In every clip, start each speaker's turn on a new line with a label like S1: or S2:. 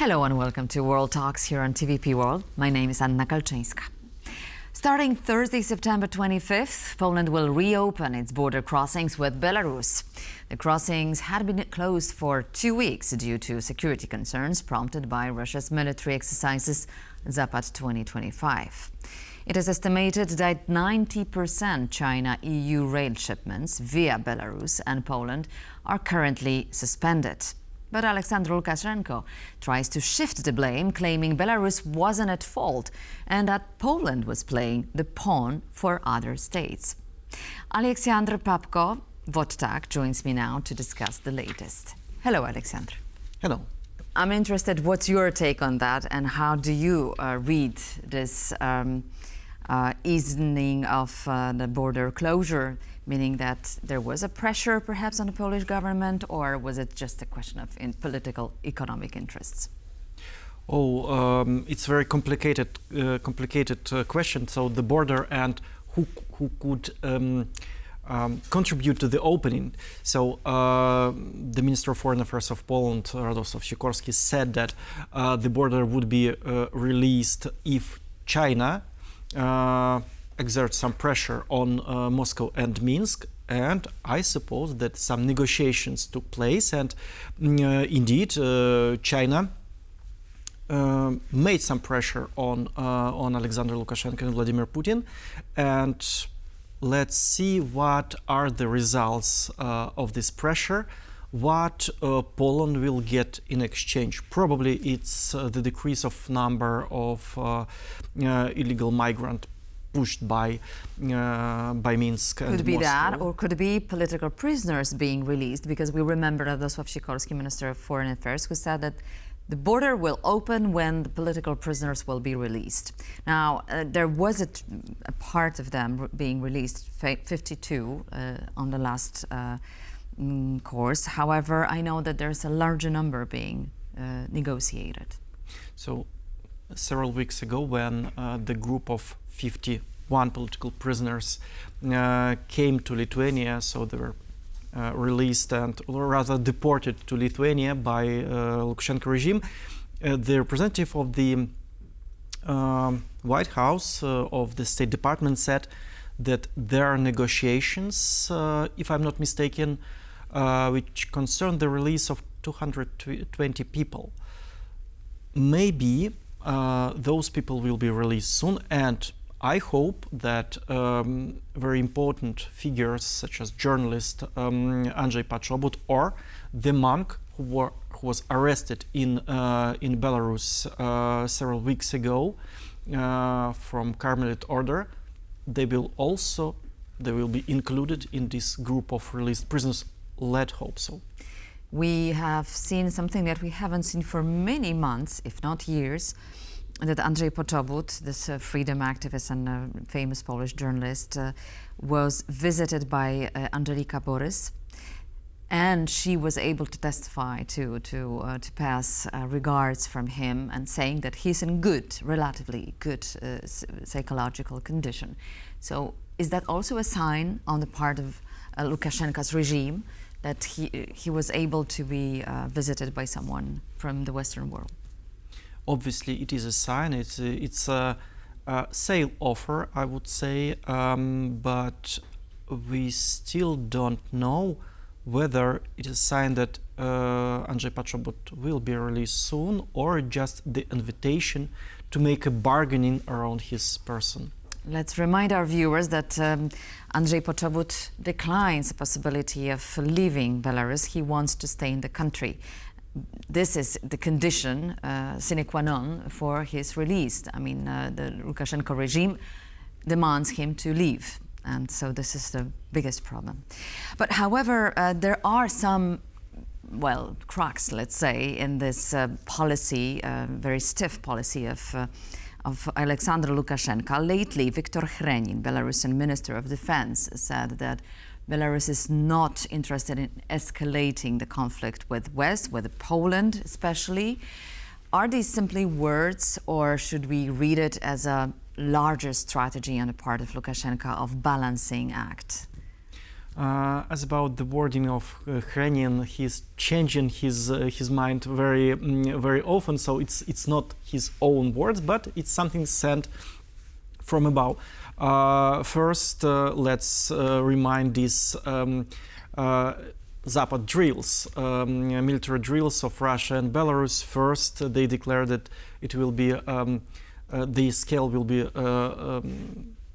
S1: Hello and welcome to World Talks here on TVP World. My name is Anna Kalczyńska. Starting Thursday, September 25th, Poland will reopen its border crossings with Belarus. The crossings had been closed for 2 weeks due to security concerns prompted by Russia's military exercises Zapad 2025. It is estimated that 90% China-EU rail shipments via Belarus and Poland are currently suspended. But Aleksandr Lukashenko tries to shift the blame, claiming Belarus wasn't at fault and that Poland was playing the pawn for other states. Aliaksandr Papko, Wojtak, joins me now to discuss the latest. Hello, Aleksandr.
S2: Hello.
S1: I'm interested, what's your take on that and how do you read this easing of the border closure, meaning that there was a pressure perhaps on the Polish government, or was it just a question of political economic interests?
S2: It's very complicated question. So the border and who could contribute to the opening. So the Minister of Foreign Affairs of Poland, Radosław Sikorski, said that the border would be released if China exert some pressure on Moscow and Minsk, and I suppose that some negotiations took place, and indeed China made some pressure on Aleksandr Lukashenko and Vladimir Putin, and let's see what are the results of this pressure, what Poland will get in exchange. Probably it's the decrease of number of illegal migrants pushed by Minsk and Moscow.
S1: Could be that, or could it be political prisoners being released? Because we remember Radosław Sikorski, Minister of Foreign Affairs, who said that the border will open when the political prisoners will be released. Now, there was a part of them being released, 52 on the last course. However, I know that there's a larger number being negotiated.
S2: So, several weeks ago, when the group of 51 political prisoners came to Lithuania, so they were released and or rather deported to Lithuania by Lukashenko regime, the representative of the White House of the State Department said that there are negotiations, if I'm not mistaken, which concern the release of 220 people. Maybe those people will be released soon, and I hope that very important figures such as journalist Andrzej Papko or the monk who was arrested in Belarus several weeks ago from Carmelite order, they will be included in this group of released prisoners. Let's hope so.
S1: We have seen something that we haven't seen for many months, if not years, that Andrzej Papko, this freedom activist and famous Polish journalist, was visited by Angelika Borys, and she was able to testify to pass regards from him and saying that he's in relatively good psychological condition. So is that also a sign on the part of Lukashenko's regime that he was able to be visited by someone from the Western world?
S2: Obviously, it is a sign. It's a sale offer, I would say, but we still don't know whether it is a sign that Andrzej Papko will be released soon, or just the invitation to make a bargaining around his person.
S1: Let's remind our viewers that Andrzej Papko declines the possibility of leaving Belarus. He wants to stay in the country. This is the condition sine qua non for his release. I mean, the Lukashenko regime demands him to leave, and so this is the biggest problem. But however, there are some, well, cracks, let's say, in this policy, very stiff policy of Aleksandr Lukashenko. Lately, Viktor Hrenin, Belarusian Minister of Defense, said that Belarus is not interested in escalating the conflict with West, with Poland especially. Are these simply words, or should we read it as a larger strategy on the part of Lukashenko of balancing act?
S2: As about the wording of Krenin, he's changing his mind very often. So it's not his own words, but it's something sent from above. First, let's remind these Zapad drills, military drills of Russia and Belarus. First, they declared that it will be the scale will be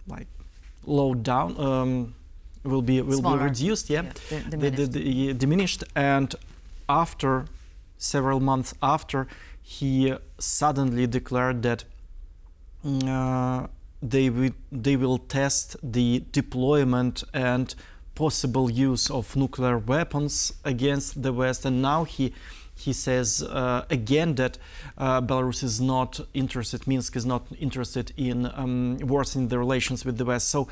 S2: like low down. Will be reduced, diminished, and after several months after, he suddenly declared that they will test the deployment and possible use of nuclear weapons against the West, and now he says again that Belarus is not interested, Minsk is not interested in worsening the relations with the West. So.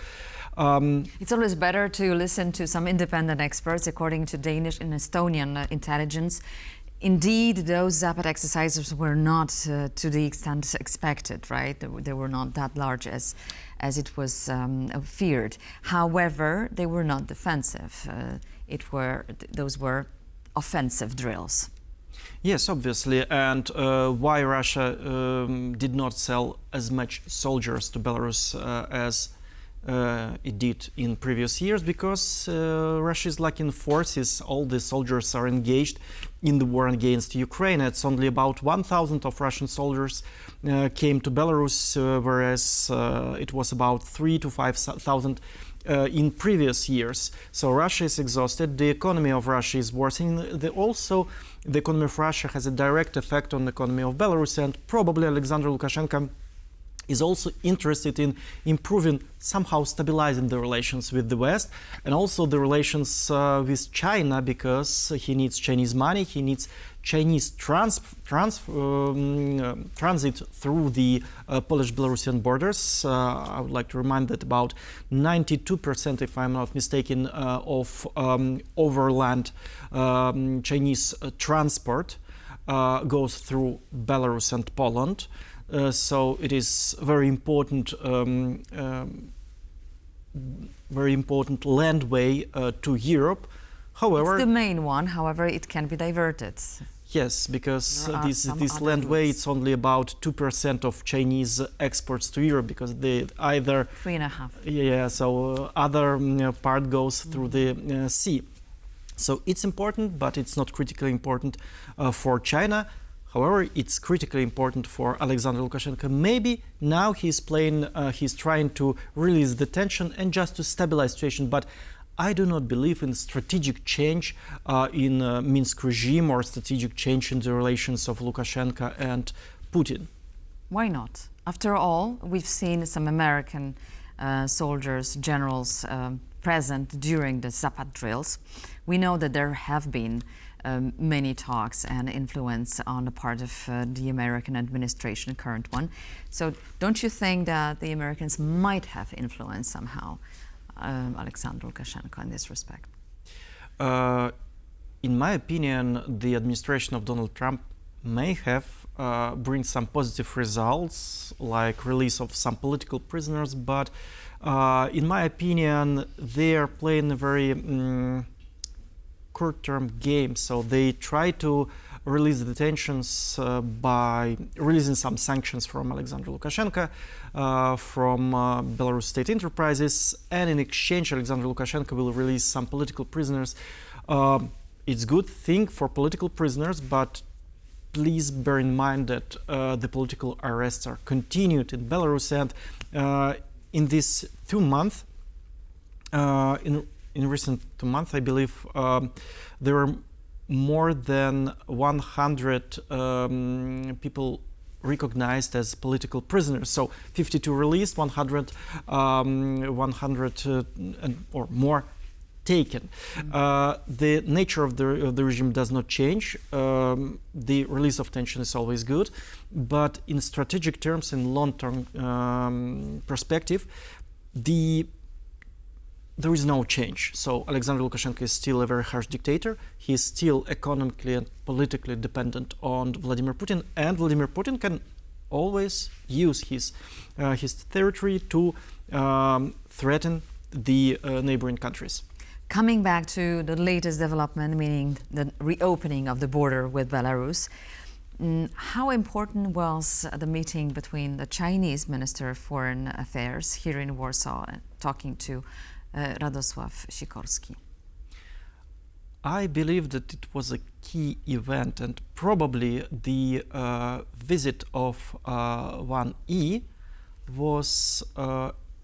S1: It's always better to listen to some independent experts. According to Danish and Estonian intelligence, indeed, those Zapad exercises were not to the extent expected, right? They were not that large as it was feared. However, they were not defensive. Those were offensive drills.
S2: Yes, obviously. And why Russia did not sell as much soldiers to Belarus as it did in previous years, because Russia is lacking forces. All the soldiers are engaged in the war against Ukraine. It's only about 1,000 of Russian soldiers came to Belarus, whereas it was about 3,000 to 5,000 in previous years. So Russia is exhausted. The economy of Russia is worsening. Also, the economy of Russia has a direct effect on the economy of Belarus, and probably Aleksandr Lukashenko is also interested in improving, somehow stabilizing the relations with the West, and also the relations with China, because he needs Chinese money, he needs Chinese transit through the Polish-Belarusian borders. I would like to remind that about 92%, if I'm not mistaken, of overland Chinese transport goes through Belarus and Poland. So it is very important landway to Europe. However,
S1: it's the main one. However, it can be diverted.
S2: Yes, because this landway, it's only about 2% of Chinese exports to Europe, because they either
S1: 3.5.
S2: Yeah, so other part goes through the sea. So it's important, but it's not critically important for China. However, it's critically important for Aleksandr Lukashenko. Maybe now he's trying to release the tension and just to stabilize the situation. But I do not believe in strategic change in Minsk regime, or strategic change in the relations of Lukashenko and Putin.
S1: Why not? After all, we've seen some American soldiers, generals present during the Zapad drills. We know that there have been many talks and influence on the part of the American administration, current one. So don't you think that the Americans might have influenced somehow Aleksandr Lukashenko in this respect?
S2: In my opinion, the administration of Donald Trump may have bring some positive results, like release of some political prisoners, but in my opinion, they are playing a very short-term game. So they try to release the tensions by releasing some sanctions from Aleksandr Lukashenko, from Belarus state enterprises, and in exchange Aleksandr Lukashenko will release some political prisoners. It's a good thing for political prisoners, but please bear in mind that the political arrests are continued in Belarus, and in this 2 months, in recent 2 months, I believe there were more than 100 people recognized as political prisoners. So 52 released, 100 or more taken. The nature of the regime does not change. The release of tension is always good, but in strategic terms, in long-term perspective, there is no change. So Aleksandr Lukashenko is still a very harsh dictator. He is still economically and politically dependent on Vladimir Putin, and Vladimir Putin can always use his territory to threaten the neighboring countries.
S1: Coming back to the latest development, meaning the reopening of the border with Belarus, how important was the meeting between the Chinese Minister of Foreign Affairs here in Warsaw, talking to Radosław Sikorski?
S2: I believe that it was a key event, and probably the visit of 1E was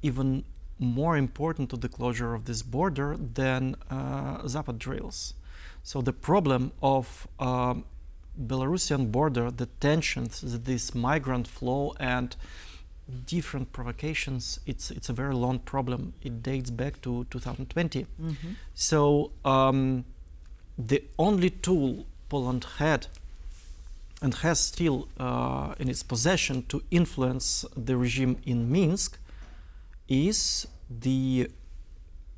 S2: even more important to the closure of this border than Zapad drills. So the problem of Belarusian border, the tensions, this migrant flow and different provocations, it's a very long problem. It dates back to 2020. Mm-hmm. So the only tool Poland had and has still in its possession to influence the regime in Minsk is the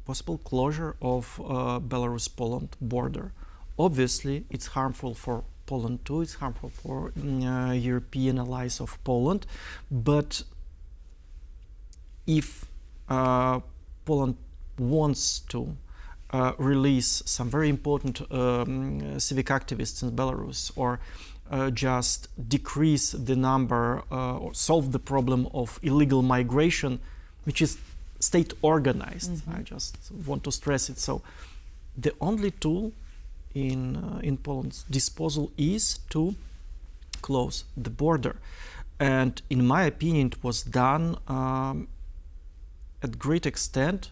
S2: possible closure of Belarus-Poland border. Obviously, it's harmful for Poland too, it's harmful for European allies of Poland, but if Poland wants to release some very important civic activists in Belarus, or just decrease the number or solve the problem of illegal migration, which is state organized. Mm-hmm. I just want to stress it. So the only tool in Poland's disposal is to close the border. And in my opinion, it was done at great extent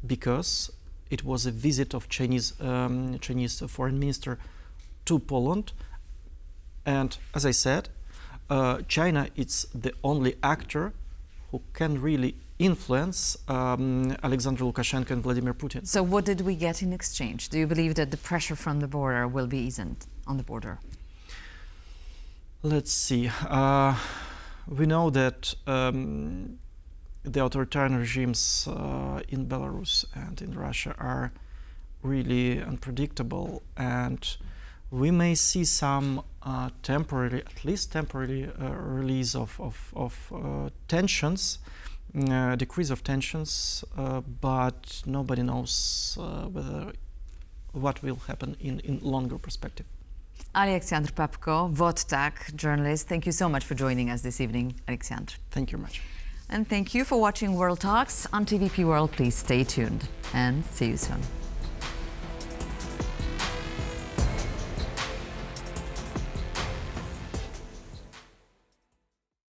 S2: because it was a visit of Chinese foreign minister to Poland. And as I said, China is the only actor who can really influence Aleksandr Lukashenko and Vladimir Putin.
S1: So what did we get in exchange? Do you believe that the pressure from the border will be eased on the border?
S2: Let's see. We know that the authoritarian regimes in Belarus and in Russia are really unpredictable, and we may see some at least temporary release of tensions, decrease of tensions, but nobody knows what will happen in longer perspective.
S1: Aliaksandr Papko, Vodtak journalist, thank you so much for joining us this evening, Aleksandr.
S2: Thank you much.
S1: And thank you for watching World Talks on TVP World. Please stay tuned and see you soon.